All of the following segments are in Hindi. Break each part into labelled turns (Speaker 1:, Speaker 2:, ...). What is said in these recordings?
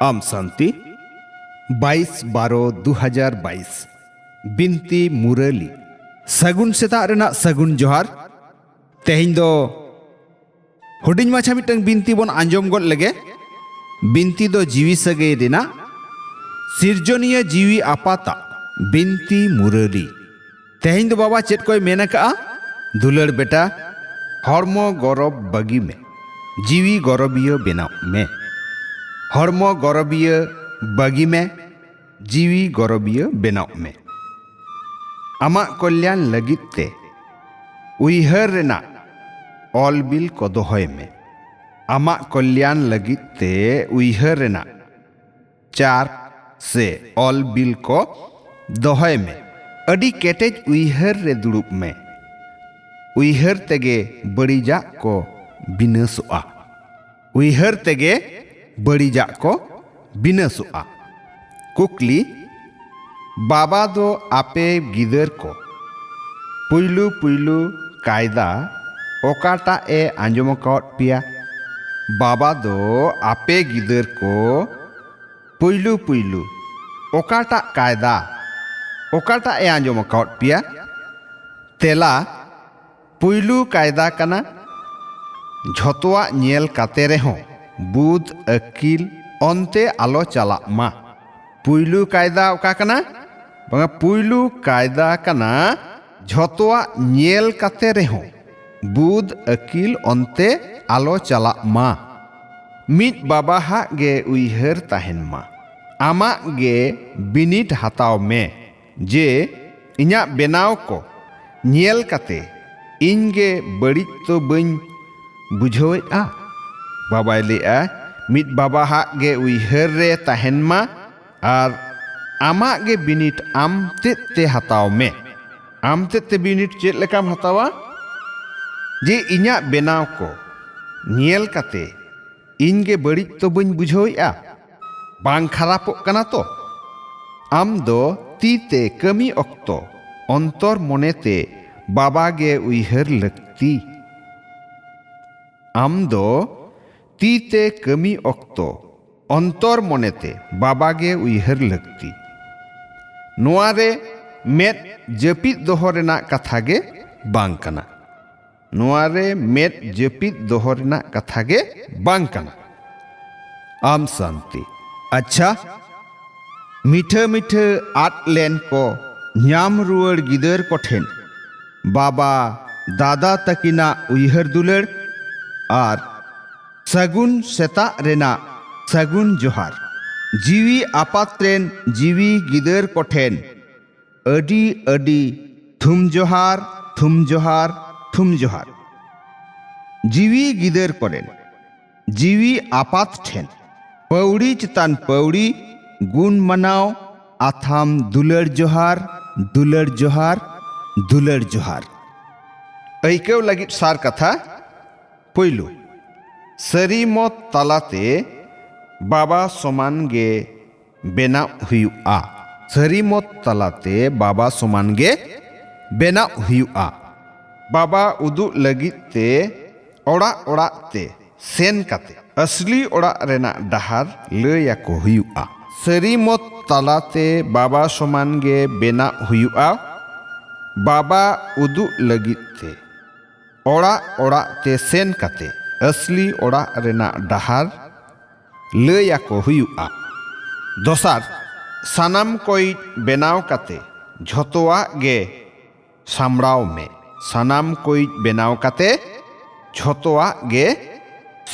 Speaker 1: आम शांति 22/12/2022 बिनती मुरली सगुन सेता रेना सगुन जोहार तेहिं दो हुडिंग माछा मिटंग बिनती बन आंजम गद लगे बिनती दो जीवी सगे रेना सिरजनिया जीवी आपाता बिनती मुरली तेहिं दो बाबा चेत कोई मेना का दुलड़ बेटा हरमो गौरव बगी में जीवी गौरवीय बेनाव में हरमो गौरवीय बगी में जीवी गौरवीय बेनाव में आमा कल्याण लगित ते उइहर रेना ऑल बिल को दोहय में आमा कल्याण लगित ते उइहर रेना 4 से ऑल बिल को दोहय में अडी केटेज उइहर रे दुड़ुब में उइहर तेगे बड़ीजा को बिनसुआ उइहर तेगे बड़ीजा को बिनसुआ कुकली बाबा दो आपे गिदर को पुइलु पुइलु कायदा ओकाटा ए आंजम कावत पिया बाबा दो आपे गिदर को पुइलु पुइलु ओकाटा कायदा ओकाटा ए आंजम कावत पिया तेला पुइलु कायदा कना झोतवा नेल काते रेहों बुध अकिल अंते आलो चला मा पुइलु कायदा ओका कना बंगा पुइलु कायदा कना झोतवा नेल काते रेहों बुध अकिल अंते आलो चला मा मिट बाबा हा गे उइहर ताहेन मा आमा गे बिनिट हताव में जे इन्या बेनाव को नेल काते इनगे बड़ी तो बन बुझोआ बाबा लेआ मिट बाबा हा गे उइहर रे ताहेन मा आर आमा गे बिनिट आम ते हताव में आम ते बिनिट चेत लेकाम हतावा जे इन्या बेनाव को नेल काते इनगे बड़ी तो बन बुझोआ बांग खरापोक कना तो आम दो तीते कमी अक्तो अंतर मोनेते बाबा गे उइहर लगती आम दो तीते कमी अक्तो अंतर मोनेते बाबा गे उइहर लगती नोआरे मेट जपित दोहो रेना कथा गे बांग कना नोआरे मेट जपित दोहो रेना कथा गे बांग कना आम शांति अच्छा मीठे मीठे आट लेन को न्याम रुअड़ गिदर को ठेन बाबा दादा तकिना उइहर दुलड़ आर सगुन सेता रेना सगुन जोहार जीवी आपात्रेन जीवी गिदर को ठेन अडी अडी थुम जोहार थुम जोहार थुम जोहार जीवी गिदर कोरेन जीवी आपात ठेन पौड़ी चितान पौड़ी गुण मनाव आथाम दुलड़ जोहार दुलड़ जोहार दुलड़ जोहार ऐकेव लगित सार कथा पुइलु सरी मत तालाते बाबा समान गे बेनाव हुयुआ सरी मत तालाते बाबा समान गे बेनाव हुयुआ बाबा उदु लगित ते ओड़ा ओड़ा ते सेन काते असली ओड़ा रेना डहार लया को हुयुआ सरी मत तालाते बाबा समान गे बेनाव हुयुआ बाबा उदु लगित ते ओड़ा ओड़ा ते सेन काते असली ओड़ा रेना डहार लया को हुयुआ दोसार सानाम कोई बेनाव काते झोतवा गे सामड़ाव में सानाम कोई बेनाव काते झोतवा गे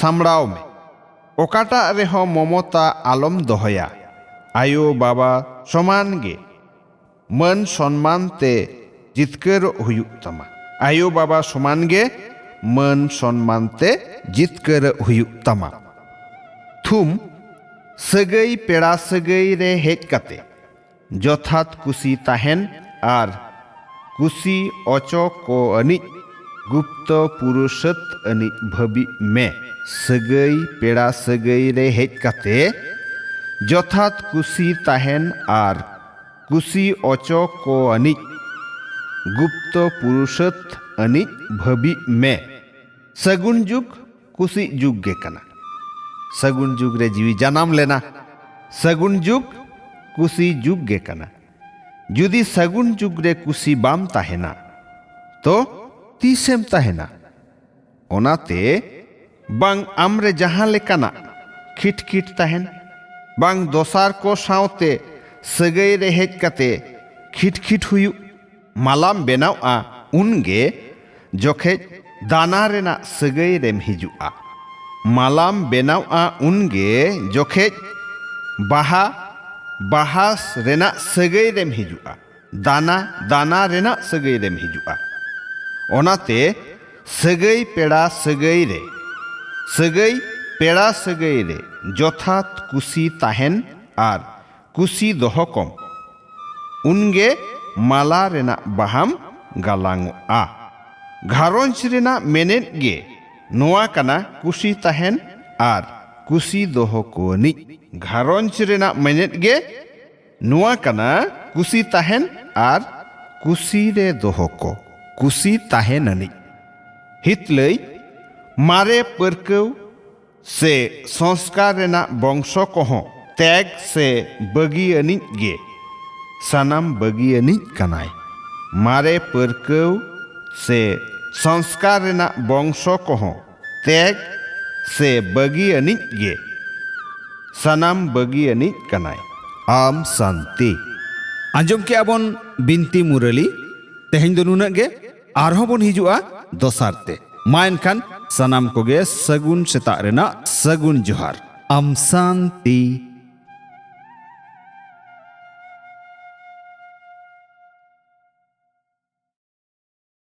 Speaker 1: सामड़ाव में ओकाटा रेहो ममता आलम दोहया आयो बाबा समान गे मन सम्मान ते जितकर हुयुग तमा आयो बाबा समान गे मन सम्मान ते जितकर हुयुग तमा थुम सगई पेड़ा सगई रे हेज काते जथात कुसी ताहेन आर कुसी अचो को अनिज गुप्त पुरुषत अनिज भबी में सगई पेड़ा सगई रे हेज काते जथात कुसी ताहेन आर कुसी अचो को अनिज गुप्त पुरुषत अनिज भबी में सगुन जुग कुसी जुग गे कना सगुन जुग रे जीवी जनाम लेना सगुन जुग कुसी जुग गे कना जुदी सगुन जुग रे कुसी बाम ताहेना तो तीसेम ताहेना ओनाते बांग आमरे जहां लेकाना खिट खिट ताहेन बांग दोसार को सावते सगई रे हेज कते खिट खिट हुयु मालाम बेनावा उनगे जोखे दाना रेना सगई रेम हिजुआ मालाम बेनावा उनगे जोखे बाहा बाहास रेना सगई रेम हिजुआ दाना दाना रेना सगई रेम हिजुआ ओनाते सगई पेड़ा सगई रे सगई पेड़ा सगई रे जथात कुसी ताहेन आर कुसी दोहो कम उनगे माला रेना बाहाम गालांगआ घारोंज रेना मेनेट गे नोआ कना कुसी ताहेन आर कुसी दोहो कोनी घारोंज रेना मेनेट गे नोआ कना कुसी ताहेन आर कुसी रे दोहो को कुसी ताहेननी हितलई मारे परकौ से संस्कार रेना बंशो कोहो त्याग से बगी अनिज गे सनम बगी अनिज कनाय मारे परकौ से संस्कार रेना बंशो कोहो त्याग से बगी अनिज गे सनम बगी अनिज कनाय आम शांति
Speaker 2: आंजम के अबन बिनती मुरली तेहें दो नुना गे आरहों बन हिजुआ दोसारते मा एनखान सनाम कोगे सगुन सेता रेना सगुन जोहार आम शांति।